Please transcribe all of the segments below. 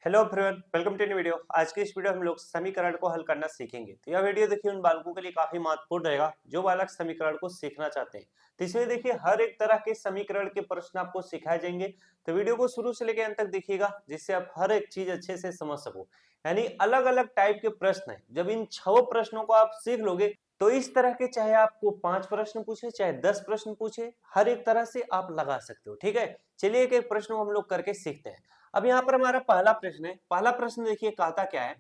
Hello everyone, welcome to new video. आज की इस वीडियो में हम लोग समीकरण को हल करना सीखेंगे। तो यह वीडियो देखिए उन बालकों के लिए काफी महत्वपूर्ण रहेगा जो बालक समीकरण को सीखना चाहते हैं। तो इसमें देखिए हर एक तरह के समीकरण के प्रश्न आपको सिखाए जाएंगे। तो वीडियो को शुरू से लेकर अंत तक देखिएगा जिससे आप हर एक चीज अच्छे से समझ सको। यानी अलग अलग टाइप के प्रश्न है। जब इन 6 प्रश्नों को आप सीख लोगे तो इस तरह के चाहे आपको 5 प्रश्न पूछे चाहे 10 प्रश्न पूछे, हर एक तरह से आप लगा सकते हो। ठीक है, चलिए एक एक प्रश्न को हम लोग करके सीखते हैं। अब यहाँ पर हमारा पहला प्रश्न है। पहला प्रश्न देखिए कहता क्या है,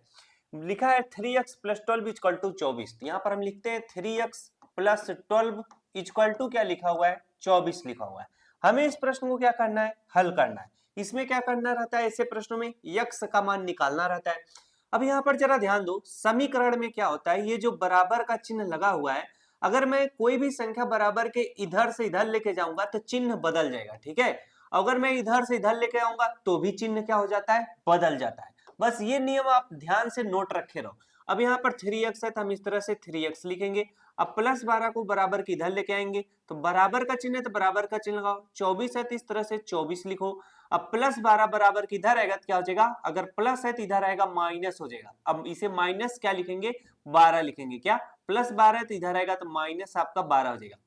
लिखा है 3x प्लस 12 इक्वल टू 24। यहाँ पर हम लिखते हैं 3x प्लस 12 इक्वल टू क्या लिखा हुआ है, 24 लिखा हुआ है। हमें इस प्रश्न को क्या करना है, हल करना है। इसमें क्या करना रहता है, ऐसे प्रश्नों में x का मान निकालना रहता है। अब यहाँ पर जरा ध्यान दो, समीकरण में क्या होता है, ये जो बराबर का चिन्ह लगा हुआ है, अगर मैं कोई भी संख्या बराबर के इधर से इधर लेके जाऊंगा तो चिन्ह बदल जाएगा। ठीक है, अगर मैं इधर से इधर लेके आऊंगा तो भी चिन्ह क्या हो जाता है, बदल जाता है। बस ये नियम आप ध्यान से नोट रखे रहो। अब यहाँ पर 3x है तो हम इस तरह से 3x लिखेंगे। अब प्लस 12 को बराबर के इधर लेके आएंगे तो बराबर का चिन्ह है तो बराबर का चिन्ह लगाओ। 24 है तो इस तरह से 24 लिखो। अब प्लस 12 बराबर के इधर आएगा तो क्या हो जाएगा, अगर प्लस है तो इधर आएगा माइनस हो जाएगा। अब इसे माइनस क्या लिखेंगे, 12 लिखेंगे। क्या प्लस 12 है तो इधर आएगा तो माइनस आपका 12 हो जाएगा।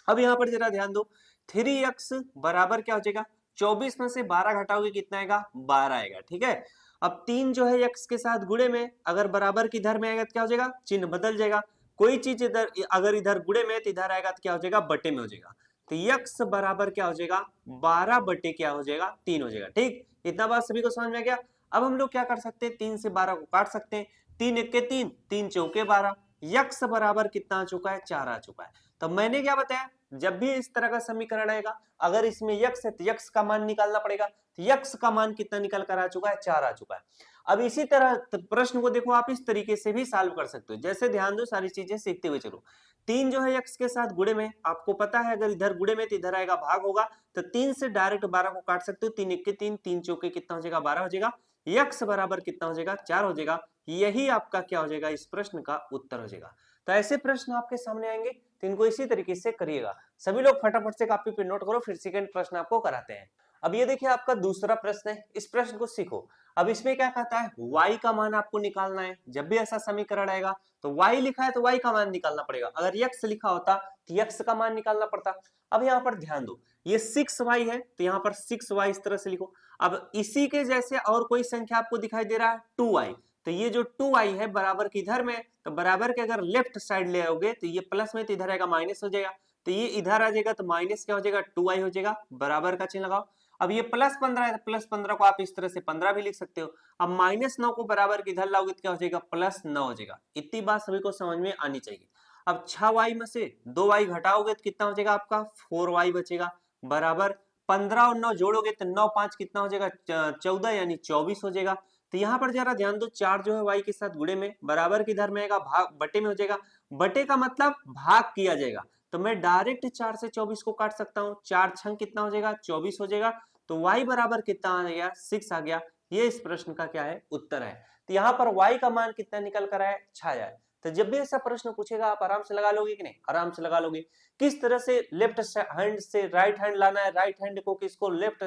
अब यहाँ पर जरा ध्यान दो, 3x बराबर क्या हो जाएगा, 24 में से 12 घटाओगे कितना आएगा, 12 आएगा। ठीक है, अब 3 जो है x के साथ गुणे में अगर बराबर की इधर में आएगा तो क्या हो जाएगा, चिन्ह बदल जाएगा। कोई चीज इधर अगर इधर गुणे में तो इधर आएगा तो क्या हो जाएगा, बटे में हो जाएगा। तो x बराबर क्या हो जाएगा, 12 बटे क्या हो जाएगा, 3 हो जाएगा। ठीक, इतना बात सभी को समझ में आ गया। अब हम लोग क्या कर सकते हैं, 3 से 12 को काट सकते हैं। 3 एक के 3, 3 चौके 12। x बराबर कितना आ चुका है, 4 आ चुका है। तो मैंने क्या बताया, जब भी इस तरह का समीकरण आएगा अगर इसमें x है तो x का मान निकालना पड़ेगा। तो x का मान कितना निकल कर आ चुका है, 4 आ चुका है। अब इसी तरह प्रश्न को देखो आप इस तरीके से भी सॉल्व कर सकते हो। जैसे ध्यान दो, सारी चीजें सीखते हुए चलो। 3 जो है x के साथ गुणे में, आपको पता है अगर इधर गुणे में तो इधर आएगा भाग होगा। तो 3 से डायरेक्ट 12 को काट सकते हो। 3 एक के 3, 3 चौके कितना हो जाएगा, 12 हो जाएगा। x बराबर कितना हो जाएगा, 4 हो जाएगा। यही आपका क्या हो जाएगा, इस प्रश्न का उत्तर हो जाएगा। तो ऐसे प्रश्न आपके सामने आएंगे तो इनको इसी तरीके से करिएगा। सभी लोग फटाफट से कॉपी पे नोट करो, फिर सेकंड प्रश्न आपको कराते हैं। अब ये देखिए आपका दूसरा प्रश्न है, इस प्रश्न को सीखो। अब इसमें क्या कहता है, y का मान आपको निकालना है। जब भी ऐसा समीकरण आएगा तो y लिखा है तो y का मान निकालना पड़ेगा। अगर x लिखा होता तो x का मान निकालना पड़ता। अब यहाँ पर ध्यान दो, ये 6y है तो यहाँ पर 6y इस तरह से लिखो। अब इसी के जैसे और कोई संख्या आपको दिखाई दे रहा है 2y, तो ये जो 2y है बराबर की इधर में, तो बराबर के अगर लेफ्ट साइड ले आओगे तो ये प्लस में तो इधर आएगा माइनस हो जाएगा। तो ये इधर आ जाएगा तो माइनस क्या हो जाएगा, 2y हो जाएगा। बराबर का चिन्ह लगाओ। अब ये प्लस 15 है तो प्लस 15 को आप इस तरह से 15 भी लिख सकते हो। अब माइनस 9 को बराबर के इधर लाओगे तो क्या हो जाएगा, प्लस 9 हो जाएगा। इतनी बात सभी को समझ में आनी चाहिए। अब 6y में से 2y घटाओगे तो कितना हो जाएगा आपका, 4y बचेगा। बराबर 15 और 9 जोड़ोगे तो 9 5 कितना हो जाएगा, 14 यानी 24 हो जाएगा। तो यहाँ पर जरा ध्यान दो, 4 जो है y के साथ गुणे में, बराबर के इधर में आएगा भाग, बटे में हो जाएगा। बटे का मतलब भाग किया जाएगा। तो मैं डायरेक्ट 4 से 24 को काट सकता हूँ। 4 छंग कितना हो जाएगा, 24 हो जाएगा। तो y बराबर कितना आ गया, 6 आ गया। ये इस प्रश्न का क्या है, उत्तर है। तो यहाँ पर y का मान कितना निकल कर आया, 6 आया। तो जब भी ऐसा प्रश्न पूछेगा आप आराम से लगा लोगे कि नहीं, आराम से लगा लोगे। किस तरह से लेफ्ट हैंड से राइट हैंड लाना है, राइट हैंड को किसको लेफ्ट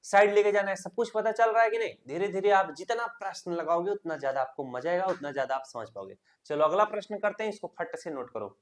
साइड लेके जाना है, सब कुछ पता चल रहा है कि नहीं। धीरे धीरे आप जितना प्रश्न लगाओगे उतना ज्यादा आपको मजा आएगा, उतना ज्यादा आप समझ पाओगे। चलो अगला प्रश्न करते हैं, इसको फट से नोट करो।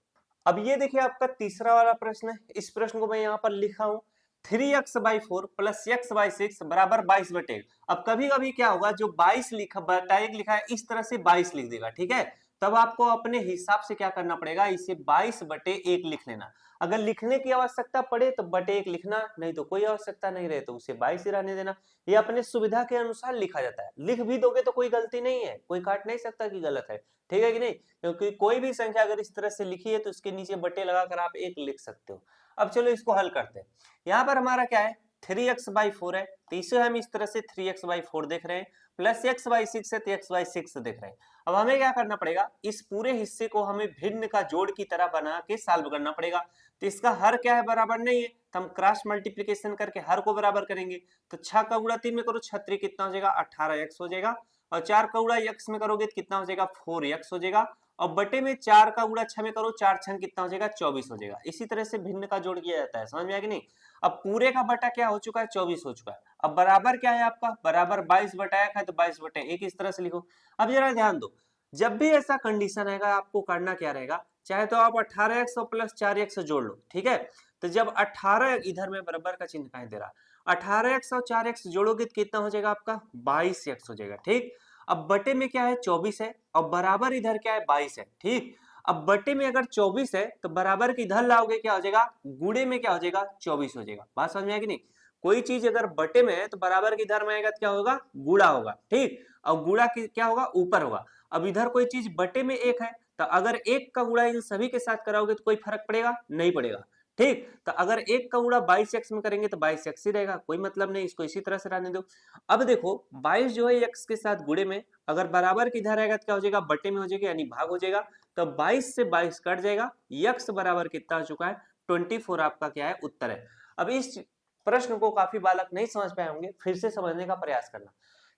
अब ये देखिए आपका तीसरा वाला प्रश्न है। इस प्रश्न को मैं यहाँ पर लिखा हूं, 3x/4 प्लस x/6 बराबर 22/1। अब कभी कभी क्या होगा, जो 22 लिखा बटा 1 लिखा है इस तरह से 22 लिख देगा। ठीक है, तब आपको अपने हिसाब से क्या करना पड़ेगा, इसे 22/1 लिख लेना। अगर लिखने की आवश्यकता पड़े तो बटे 1 लिखना, नहीं तो कोई आवश्यकता नहीं रहे तो उसे 22 ही रहने देना। ये अपने सुविधा के अनुसार लिखा जाता है। लिख भी दोगे तो कोई गलती नहीं है, कोई काट नहीं सकता कि गलत है। ठीक है कि नहीं, क्योंकि कोई भी संख्या अगर इस तरह से लिखी है तो उसके नीचे बटे लगाकर आप 1 लिख सकते हो। अब चलो इसको हल करते हैं। यहाँ पर हमारा क्या है, 3x/4 है तो इसे हम इस तरह से 3x/4 देख रहे हैं। प्लस x/6 है तो x/6 देख रहे हैं। अब हमें क्या करना पड़ेगा, इस पूरे हिस्से को हमें भिन्न का जोड़ की तरह बना के सॉल्व करना पड़ेगा। तो इसका हर क्या है, बराबर नहीं है, तो हम क्रॉस मल्टीप्लिकेशन करके हर को बराबर करेंगे। तो 6 का गुणा 3 में करो, 6 कितना हो जाएगा, 18x हो जाएगा। और 4 का गुणा x में करोगे तो कितना हो जाएगा, 4x हो जाएगा। और बटे में 4 का गुणा 6 में करो, 4 6 कितना हो जाएगा, 24 हो जाएगा। इसी तरह से भिन्न का जोड़ किया जाता है, समझ में आया कि नहीं। अब पूरे का बटा क्या हो चुका है, 24 हो चुका है। अब बराबर क्या है आपका, बराबर 22/1 है, तो 22/1 इस तरह से लिखो। अब जरा ध्यान दो, जब भी ऐसा कंडीशन आएगा आपको करना क्या रहेगा, चाहे तो आप 18x और प्लस 4x जोड़ लो, ठीक है। तो जब 18, इधर में बराबर का चिन्ह कहीं दे रहा, 18x और 4x जोड़ोगे तो कितना हो जाएगा आपका, 22x हो जाएगा, ठीक। अब बटे में क्या है, 24 है, और बराबर इधर क्या है, 22 है, ठीक। अब बटे में अगर 24 है तो बराबर के इधर लाओगे क्या हो जाएगा, गुणे में क्या हो जाएगा, 24 हो जाएगा। बात समझ में आएगी नहीं, कोई चीज अगर बटे में है तो बराबर के इधर में आएगा तो क्या होगा, गुणा होगा, ठीक। और गुणा क्या होगा, ऊपर होगा। अब इधर कोई चीज बटे में 1 है, तो अगर 1 का गुणा इन सभी के साथ कराओगे तो कोई फर्क पड़ेगा, नहीं पड़ेगा, ठीक। तो अगर 1 का गुणा 22x में करेंगे तो 22x ही रहेगा, कोई मतलब नहीं, इसको इसी तरह से रहने दो। अब देखो 22 जो है x के साथ गुणे में, अगर बराबर के इधर आएगा तो क्या हो जाएगा, बटे में हो जाएगा, यानी भाग हो जाएगा। तो 22 से 22 कट जाएगा, x बराबर कितना हो चुका है, 24 आपका क्या है, उत्तर है। अब इस प्रश्न को काफी बालक नहीं समझ पाए होंगे, फिर से समझने का प्रयास करना।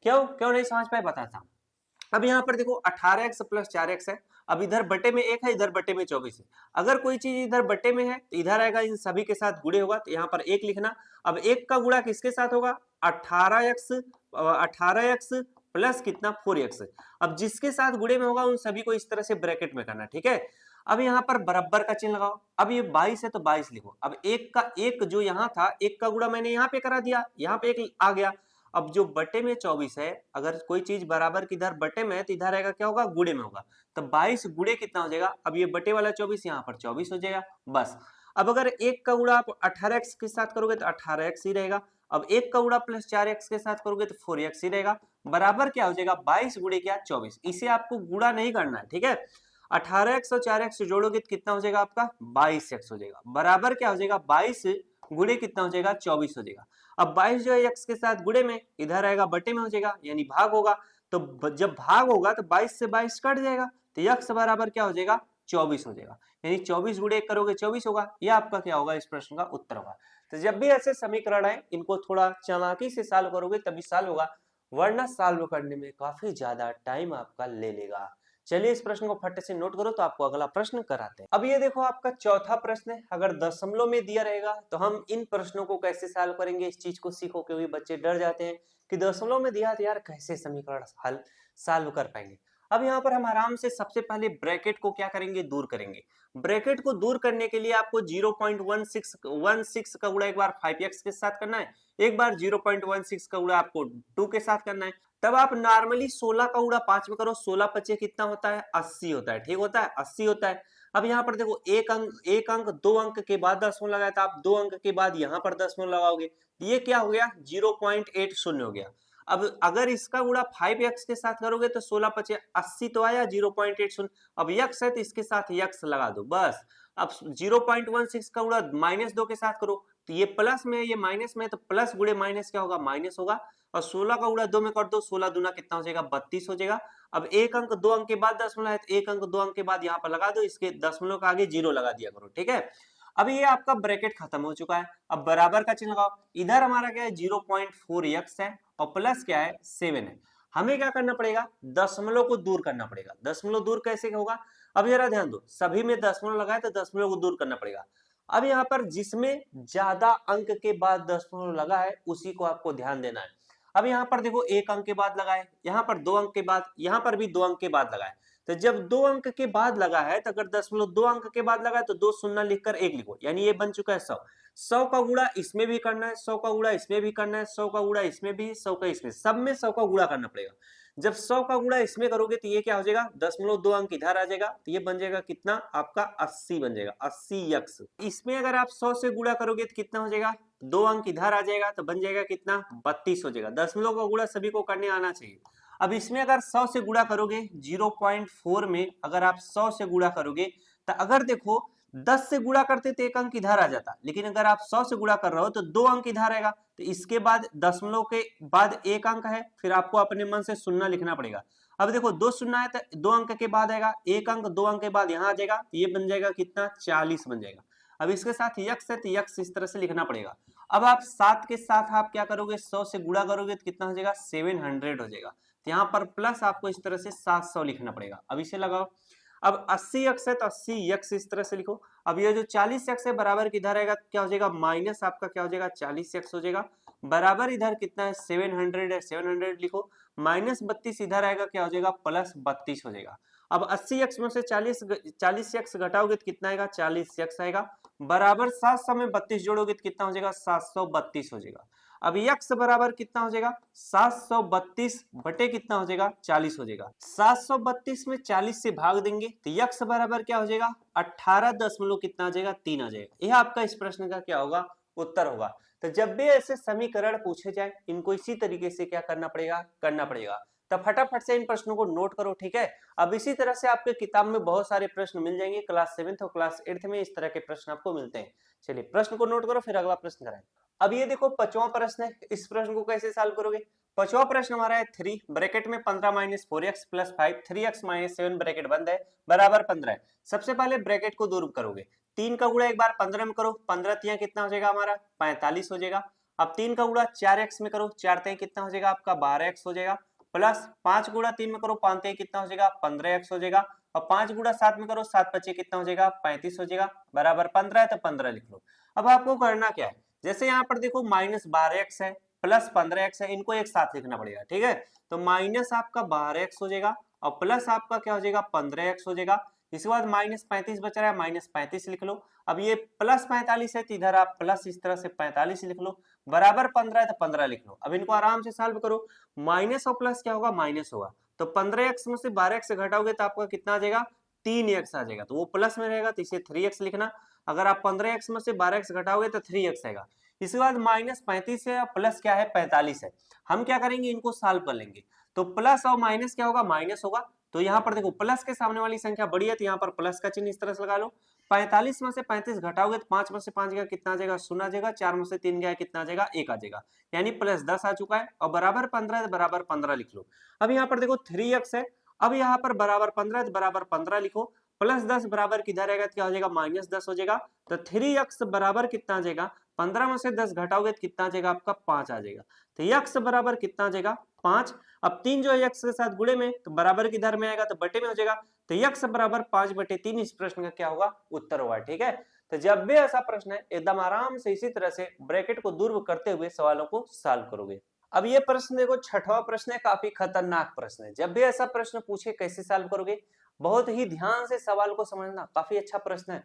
क्यों क्यों नहीं समझ पाए बताता हूं। अब यहाँ पर देखो 18x प्लस 4x है, अब इधर बटे में 1 है, इधर बटे में 24 है। अगर कोई चीज इधर बटे में है तो इधर आएगा, इन सभी के साथ गुणे होगा, तो यहाँ पर 1 लिखना। अब 1 का गुणा किसके साथ होगा, 18x प्लस कितना, 4x। अब जिसके साथ गुणे में होगा उन सभी को इस तरह से ब्रैकेट में करना, ठीक है। अब यहाँ पर बराबर का चिन्ह लगाओ। अब ये 22 है तो 22 लिखो। अब 1 का 1 जो यहाँ था, 1 का गुणा मैंने यहाँ पे करा दिया, यहाँ पे 1 आ गया। अब जो बटे में 24 है, अगर कोई चीज बराबर की इधर बटे में है तो इधर आएगा क्या होगा, गुणे में होगा। तो 22 गुणे कितना हो जाएगा, अब ये बटे वाला 24 यहाँ पर 24 हो जाएगा, बस। अब अगर 1 का गुणा आप 18x के साथ करोगे तो 18x ही रहेगा। अब 1 का गुणा प्लस 4x के साथ करोगे तो 4x ही रहेगा। बराबर क्या हो जाएगा, 22 गुणे क्या, 24। इसे आपको गुणा नहीं करना है, ठीक है। 18x और 4x जोड़ोगे तो कितना हो जाएगा आपका, 22x हो जाएगा। बराबर क्या हो जाएगा, 22 गुणे कितना हो जाएगा, 24 हो जाएगा। अब 22 जो है x के साथ गुणे में, इधर आएगा बटे में हो जाएगा, यानी भाग होगा। तो जब भाग होगा तो 22 से 22 कट जाएगा, तो x बराबर क्या हो जाएगा, 24 हो जाएगा। यानी 24 गुणे 1 करोगे 24 होगा। यह आपका क्या होगा, इस प्रश्न का उत्तर होगा। तो जब भी ऐसे समीकरण है, इनको थोड़ा चालाकी से सॉल्व करोगे तभी सॉल्व होगा, वरना सॉल्व करने में काफी ज्यादा टाइम आपका ले लेगा। चलिए इस प्रश्न को फट से नोट करो, तो आपको अगला प्रश्न कराते हैं। अब ये देखो आपका चौथा प्रश्न है, अगर दशमलव में दिया रहेगा तो हम इन प्रश्नों को कैसे सॉल्व करेंगे, इस चीज को सीखो, क्योंकि बच्चे डर जाते हैं कि दशमलव में दिया तो यार कैसे समीकरण हल सॉल्व कर पाएंगे। अब यहाँ पर हम आराम से सबसे पहले ब्रैकेट को क्या करेंगे, दूर करेंगे। ब्रैकेट को दूर करने के लिए आपको 0.16 का गुणा एक बार 5x के साथ करना है, एक बार 0.16 का गुणा आपको 2 के साथ करना है। तब आप नॉर्मली 16 का गुणा 5 में करो, 16 पचे कितना होता है, 80 होता है, ठीक होता है, 80 होता है। अब यहाँ पर देखो एक अंक 2 अंक के बाद दशमलव लगाया था, आप 2 अंक के बाद यहाँ पर दशमलव लगाओगे, ये क्या हो गया, 0.80 हो गया। अब अगर इसका गुणा 5x के साथ करोगे तो 16 पचे 80 तो आया, 0.80। अब x है तो इसके साथ x लगा दो, बस। अब 0.16 का गुणा -2 के साथ करो, तो ये प्लस में है, ये माइनस में है, तो प्लस गुणे माइनस क्या होगा, माइनस होगा। और 16 का गुणा 2 में कर दो, 16 दूना कितना हो जाएगा, 32 हो जाएगा। अब एक अंक 2 अंक के बाद दशमलव है, तो एक अंक 2 अंक के बाद यहाँ पर लगा दो, इसके दशमलव का आगे 0 लगा दिया करो, ठीक है। अब ये आपका ब्रैकेट खत्म हो चुका है। अब बराबर का चिन्ह लगाओ, इधर हमारा क्या है, 0.4x है, और प्लस क्या है, 7 है। हमें क्या करना पड़ेगा, दशमलव को दूर करना पड़ेगा। दशमलव दूर कैसे होगा, अब जरा ध्यान दो, सभी में दशमलव लगाए तो दशमलव को दूर करना पड़ेगा। अब यहाँ पर जिसमें ज्यादा अंक के बाद दशमलव लगा है उसी को आपको ध्यान देना है। अब यहाँ पर देखो एक अंक के बाद लगाए, यहाँ पर 2 अंक के बाद, यहाँ पर भी 2 अंक के बाद लगाए। तो जब 2 अंक के बाद लगा है, तो अगर दशमलव 2 अंक के बाद लगा है तो 2 शून्य लिखकर 1 लिखो, यानी ये बन चुका है 100। 100 का गुणा इसमें भी करना है, 100 का गुणा इसमें भी करना है, 100 का गुणा इसमें भी, 100 का इसमें, सब में 100 का गुणा करना पड़ेगा। जब 100 का गुणा इसमें करोगे तो ये क्या हो जाएगा, दशमलव 2 अंक इधर आ जाएगा, तो ये बन जाएगा कितना आपका 80 बन जाएगा, 80x। इसमें अगर आप 100 से गुणा करोगे तो कितना हो जाएगा, 2 अंक इधर आ जाएगा, तो बन जाएगा कितना, 32 हो जाएगा। दशमलव का गुणा सभी को करने आना चाहिए। अब इसमें अगर 100 से गुणा करोगे, 0.4 में अगर आप 100 से गुणा करोगे, तो अगर देखो 10 से गुणा करते तो एक अंक इधर आ जाता, लेकिन अगर आप 100 से गुणा कर रहे हो तो 2 अंक इधर आएगा, तो इसके बाद दशमलव के बाद एक अंक है, फिर आपको अपने मन से शून्य लिखना पड़ेगा। अब देखो 2 शून्य है तो 2 अंक के बाद आएगा, एक अंक 2 अंक के बाद यहाँ आ जाएगा, तो ये बन जाएगा कितना, 40 बन जाएगा। अब इसके साथ यक्स है तो यक्स इस तरह से लिखना पड़ेगा। अब आप 7 के साथ आप क्या करोगे, 100 से गुणा करोगे तो कितना हो जाएगा, 700 हो जाएगा। तो यहाँ पर प्लस आपको इस तरह से 700 लिखना पड़ेगा। अब इसे लगाओ, अब 80x है तो 80x इस तरह से लिखो। अब ये जो 40x है बराबर किधर आएगा, क्या हो जाएगा, माइनस आपका क्या हो जाएगा 40x हो जाएगा, बराबर इधर कितना है 700 है, 700 लिखो, माइनस 32 इधर आएगा, क्या हो जाएगा प्लस 32 हो जाएगा। अब 80x में से 40x घटाओगे तो कितना आएगा 40x आएगा, बराबर 700 में 32 जोड़ोगे तो कितना हो जाएगा 732 हो जाएगा। अब x बराबर कितना हो जाएगा 732 बटे कितना हो जाएगा 40 हो जाएगा। 732 में 40 से भाग देंगे तो x बराबर क्या हो जाएगा 18 दशमलव कितना आ जाएगा 3 आ जाएगा। यह आपका इस प्रश्न का क्या होगा उत्तर होगा। तो जब भी ऐसे समीकरण पूछे जाए इनको इसी तरीके से क्या करना पड़ेगा। तो फटाफट से इन प्रश्नों को नोट करो, ठीक है। अब इसी तरह से आपके किताब में बहुत सारे प्रश्न मिल जाएंगे, क्लास 7th और क्लास 8th में इस तरह के प्रश्न आपको मिलते हैं। चलिए प्रश्न को नोट करो, फिर अगला प्रश्न कराएं। अब ये देखो 5वां प्रश्न है, इस प्रश्न को कैसे सॉल्व करोगे। 5वां प्रश्न हमारा है 3 ब्रैकेट में 15 minus 4x plus 5 3x minus 7 bracket बंद है बराबर 15 है। सबसे पहले ब्रैकेट को दूर करोगे, 3 का गुणा एक बार 15 में करो, 15 तियां कितना हो जाएगा हमारा 45 हो जाएगा। अब 3 का गुणा 4x में करो, 4 तियां कितना हो जाएगा आपका 12x हो जाएगा, प्लस 5 गुणा 3 में करो, 5 तियां कितना हो जाएगा 15x हो जाएगा, और 5 गुणा 7 में करो, 7 पचे कितना हो जाएगा 35 हो जाएगा, बराबर 15 है तो 15 लिख लो। अब आपको करना क्या है, जैसे यहाँ पर देखो माइनस 12x है प्लस 15x है, इनको एक साथ लिखना पड़ेगा, ठीक है। तो माइनस आपका 12x हो जाएगा और प्लस आपका क्या हो जाएगा 15x हो जाएगा। इसके बाद माइनस 35 बच रहा है, माइनस 35 लिख लो। अब ये प्लस 45 है तो इधर आप प्लस इस तरह से 45 लिख लो, बराबर 15 है तो 15 लिख लो। अब इनको आराम से सॉल्व करो, माइनस और प्लस क्या होगा माइनस होगा, तो 15x में से 12x घटाओगे तो आपका कितना आ जाएगा 3x आ जाएगा, तो वो प्लस में रहेगा तो इसे 3x लिखना। अगर आप 15x में से 12x घटाओगे तो 3x आएगा। इसके बाद माइनस 35 है, प्लस क्या है 45 है, हम क्या करेंगे इनको सॉल्व कर लेंगे। तो प्लस और माइनस क्या होगा माइनस होगा, तो यहाँ पर देखो प्लस के सामने वाली संख्या बड़ी है तो यहाँ पर प्लस का चिन्ह इस तरह से लगा लो। 45 में से 35 घटाओगे तो 5 में से 5 गया कितना आ जाएगा 0 आ जाएगा, 4 में से 3 गया कितना आ जाएगा 1 आ जाएगा, यानी प्लस 10 आ चुका है, और बराबर 15 है बराबर 15 लिख लो। अब यहाँ पर देखो 3x है, अब यहाँ पर बराबर 15 है बराबर 15 लिखो, प्लस 10 बराबर किधर आएगा क्या हो जाएगा माइनस 10 हो जाएगा। तो 3x बराबर कितना आ जाएगा, 15 में से 10 घटाओगे तो कितना आ जाएगा आपका 5 आ जाएगा, तो x बराबर कितना आ जाएगा 5। अब 3 जो है x के साथ गुणे में तो बराबर किधर में आएगा तो बटे में हो जाएगा, तो x बराबर 5 बटे 3 इस प्रश्न का क्या होगा उत्तर होगा, ठीक है। तो जब भी ऐसा प्रश्न है एकदम आराम से इसी तरह से ब्रैकेट को दूर करते हुए सवालों को सॉल्व करोगे। अब ये प्रश्न देखो 6वां प्रश्न है, काफी खतरनाक प्रश्न है। जब भी ऐसा प्रश्न पूछे कैसे सॉल्व करोगे, बहुत ही ध्यान से सवाल को समझना, काफी अच्छा प्रश्न है।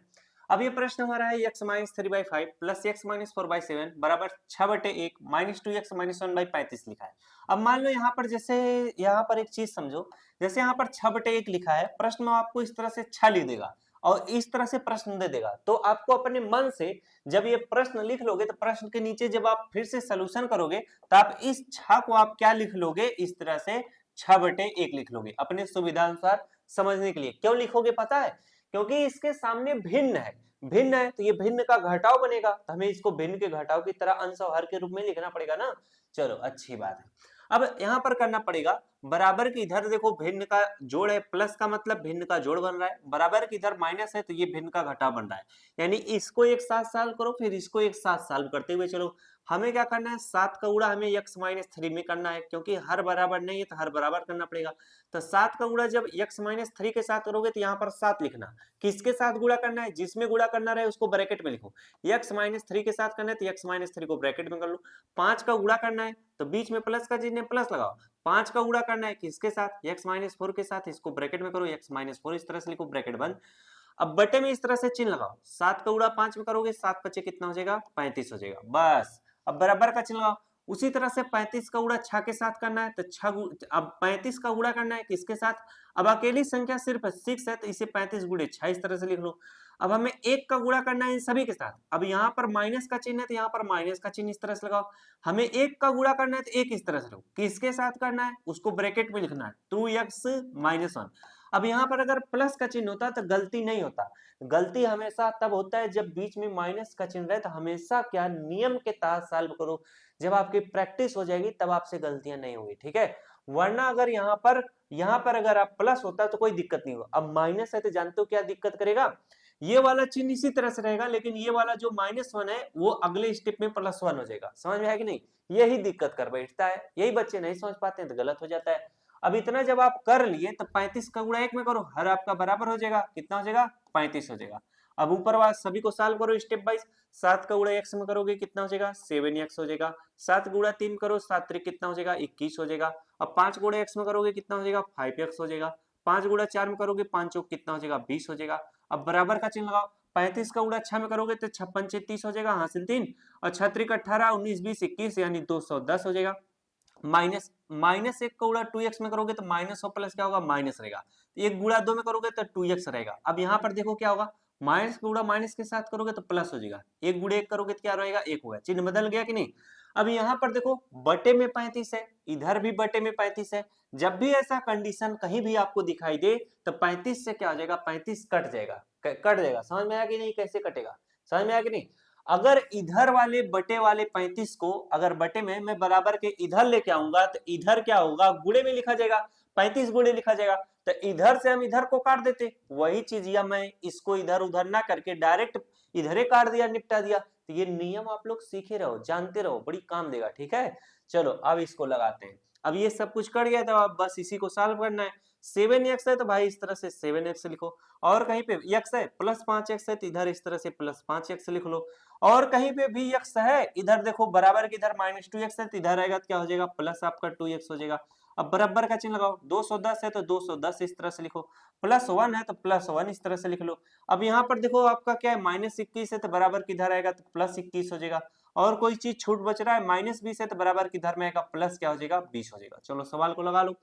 अब ये प्रश्न हमारा है x minus 3/5 plus x minus 4/7 बराबर 6/1 माइनस 2x माइनस 1/35 लिखा है। अब मान लो यहाँ पर जैसे यहाँ पर एक चीज समझो, जैसे यहाँ पर 6/1 लिखा है, प्रश्न में आपको इस तरह से 6 लिख देगा और इस तरह से प्रश्न दे देगा, तो आपको अपने मन से जब ये प्रश्न लिख लोगे तो प्रश्न के नीचे जब आप फिर से सोल्यूशन करोगे तो आप इस 6 को आप क्या लिख लोगे, इस तरह से 6/1 लिख लोगे अपने सुविधा अनुसार समझने के लिए। क्यों लिखोगे पता है, क्योंकि इसके सामने भिन्न है तो ये भिन्न का घटाव बनेगा, तो हमें इसको भिन्न के घटाव की तरह अंश और हर के रूप में लिखना पड़ेगा ना। चलो अच्छी बात है। अब यहाँ पर करना पड़ेगा बराबर की इधर देखो भिन्न का जोड़ है, प्लस का मतलब भिन्न का जोड़ बन रहा है, बराबर की इधर माइनस है तो ये भिन्न का घटाव बन रहा है, यानी इसको एक साथ सॉल्व करो फिर इसको एक साथ सॉल्व करते हुए चलो। हमें क्या करना है 7 का गुणा हमें x माइनस 3 में करना है, क्योंकि हर बराबर नहीं है तो हर बराबर करना पड़ेगा। तो 7 का गुणा जब x माइनस 3 के साथ करोगे तो यहाँ पर 7 लिखना, किसके साथ गुणा करना है, जिसमें गुणा करना रहे उसको ब्रैकेट में लिखो। x माइनस 3 के साथ करना है तो x माइनस 3 को ब्रैकेट में कर लो। 5 का गुणा करना है तो बीच में प्लस का चिन्ह प्लस लगाओ, 5 का गुणा करना है किसके साथ x माइनस 4 के साथ, इसको ब्रैकेट में करो, x माइनस 4 इस तरह से लिखो ब्रैकेट बंद। अब बटे में इस तरह से चिन्ह लगाओ, 7 का गुणा 5 में करोगे 7 पचे कितना हो जाएगा 35 हो जाएगा, बस। अब बराबर का चिन्ह लगाओ, उसी तरह से 35 का गुणा 6 के साथ करना है तो 6 अब 35 का गुणा करना है किसके साथ, अब अकेली संख्या सिर्फ 6 है तो इसे 35 गुणे 6 इस तरह से लिख लो। अब हमें 1 का गुणा करना है इन सभी के साथ, अब यहाँ पर माइनस का चिन्ह है तो यहाँ पर माइनस का चिन्ह इस तरह से लगाओ। हमें 1 का गुणा करना है तो 1 इस तरह से लो, किसके साथ करना है उसको ब्रैकेट में लिखना है 2x माइनस 1। अब यहाँ पर अगर प्लस का चिन्ह होता तो गलती नहीं होता, गलती हमेशा तब होता है जब बीच में माइनस का चिन्ह रहे, तो हमेशा क्या नियम के तहत सॉल्व करो, जब आपकी प्रैक्टिस हो जाएगी तब आपसे गलतियां नहीं होगी, ठीक है। वरना अगर यहाँ पर अगर आप प्लस होता तो कोई दिक्कत नहीं होगा। अब माइनस है तो जानते हो क्या दिक्कत करेगा, ये वाला चिन्ह इसी तरह से रहेगा लेकिन ये वाला जो -1 है वो अगले स्टेप में +1 हो जाएगा, समझ में है कि नहीं, यही दिक्कत कर बैठता है, यही बच्चे नहीं समझ पाते हैं तो गलत हो जाता है। अब इतना जब आप कर लिए तो 35 का गुणा 1 में करो, हर आपका बराबर हो जाएगा, कितना हो जाएगा 35 हो जाएगा। अब ऊपर वाले सभी को सॉल्व करो स्टेप वाइज। 7 का गुणा x में करोगे कितना हो जाएगा 7x हो जाएगा। 7 गुणा 3 करो, 7 3 कितना हो जाएगा 21 हो जाएगा। अब 5 गुणा x में करोगे कितना हो जाएगा 5x हो जाएगा। 5 गुणा 4 में करोगे 5 चौक कितना हो जाएगा 20 हो जाएगा। अब बराबर का चिन्ह लगाओ। 35 का गुणा 6 में करोगे तो 6 5 30 हो जाएगा, हासिल 3 और 6 3 18 19 20 21 यानी 210 हो जाएगा। माइनस माइनस 1 का गुणा 2x में करोगे तो माइनस और प्लस क्या होगा माइनस रहेगा। 1 गुणा 2 में करोगे तो 2x रहेगा। अब यहाँ पर देखो क्या होगा, माइनस का गुणा माइनस के साथ करोगे तो प्लस हो जाएगा। 1 गुणा 1 करोगे तो क्या रहेगा 1 होगा, चिन्ह बदल गया कि नहीं। अब यहाँ पर देखो बटे में 35 है, इधर भी बटे में 35 है। जब भी ऐसा कंडीशन कहीं भी आपको दिखाई दे तो 35 से क्या हो जाएगा 35 कट जाएगा, कट जाएगा। समझ में आया कि नहीं, कैसे कटेगा, समझ में आया कि नहीं। अगर इधर वाले बटे वाले 35 को अगर बटे में मैं बराबर के इधर लेके आऊंगा तो इधर क्या होगा गुणे में लिखा जाएगा, 35 गुणे लिखा जाएगा। तो इधर से हम इधर को काट देते, वही चीज या मैं इसको इधर उधर ना करके डायरेक्ट इधर ही काट दिया, निपटा दिया। तो ये नियम आप लोग सीखे रहो, जानते रहो, बड़ी काम देगा, ठीक है। चलो अब इसको लगाते हैं। अब ये सब कुछ कर गया तो अब बस इसी को सॉल्व करना है। 7x है तो भाई इस तरह से 7x लिखो, और कहीं पे x है प्लस 5x है तो इधर इस तरह से प्लस 5x लिख लो, और कहीं पे भी x है इधर देखो बराबर के इधर माइनस 2x है तो इधर आएगा तो क्या हो जाएगा प्लस आपका 2x हो जाएगा। अब बराबर का चिन्ह लगाओ, 210 है तो 210 इस तरह से लिखो, प्लस 1 है तो प्लस 1 इस तरह से लिख लो। अब यहाँ पर देखो आपका क्या है माइनस 21 है तो बराबर किधर आएगा तो प्लस 21 हो जाएगा, और कोई चीज छूट बच रहा है माइनस 20 है तो बराबर किधर में आएगा प्लस क्या हो जाएगा 20 हो जाएगा। चलो सवाल को लगा लो।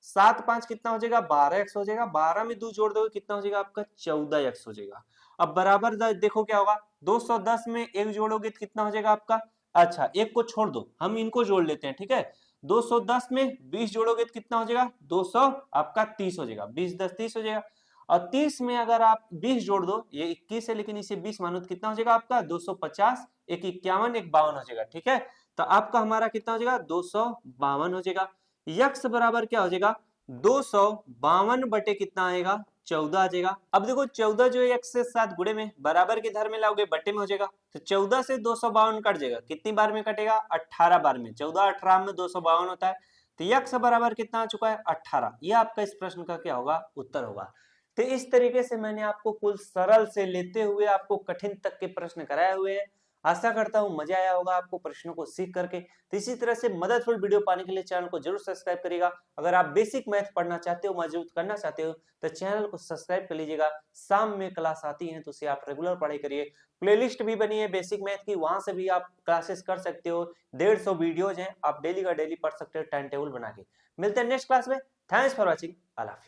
7 5 कितना हो जाएगा 12x हो जाएगा, 12 में 2 जोड़ दोगे कितना हो जाएगा आपका 14x हो जाएगा। अब बराबर देखो क्या होगा 210 में 1 जोड़ोगे तो कितना हो जाएगा आपका, अच्छा एक को छोड़ दो हम इनको जोड़ लेते हैं, ठीक है। 210 में 20 जोड़ोगे तो कितना हो जाएगा 200 आपका 30 हो जाएगा, 20 10 30 हो जाएगा। और 30 में अगर आप 20 जोड़ दो, ये 21 है लेकिन इसे 20 मानो तो कितना हो जाएगा आपका 250, एक 51 एक 52 हो जाएगा, ठीक है। तो आपका हमारा कितना हो जाएगा 252 हो जाएगा। यक्स बराबर क्या हो जाएगा 252 बटे कितना आएगा 14 आ जाएगा। अब देखो 14 जो है x से 7 गुणे में बराबर के धर में लाओगे बटे में हो जाएगा, तो 14 से 252 कट जाएगा, कितनी बार में कटेगा 18 बार में, 14 18 में 252 होता है। तो x बराबर कितना आ चुका है 18, ये आपका इस प्रश्न का क्या होगा उत्तर होगा। तो इस तरीके से मैंने आपको कुल सरल से लेते हुए आपको कठिन तक के प्रश्न कराए हुए हैं। आशा करता हूं मजा आया होगा आपको प्रश्नों को सीख करके। तो इसी तरह से मददफुल वीडियो पाने के लिए चैनल को जरूर सब्सक्राइब करिएगा। अगर आप बेसिक मैथ पढ़ना चाहते हो, मजबूत करना चाहते हो तो चैनल को सब्सक्राइब कर लीजिएगा। शाम में क्लास आती है तो उसे आप रेगुलर पढ़ाई करिए। प्लेलिस्ट भी बनी है बेसिक मैथ की, वहां से भी आप क्लासेस कर सकते हो। 150 वीडियोज हैं, आप डेली का डेली पढ़ सकते हो टाइम टेबल बना के। मिलते हैं नेक्स्ट क्लास में। Thanks for watching. अल्लाह हाफिज़।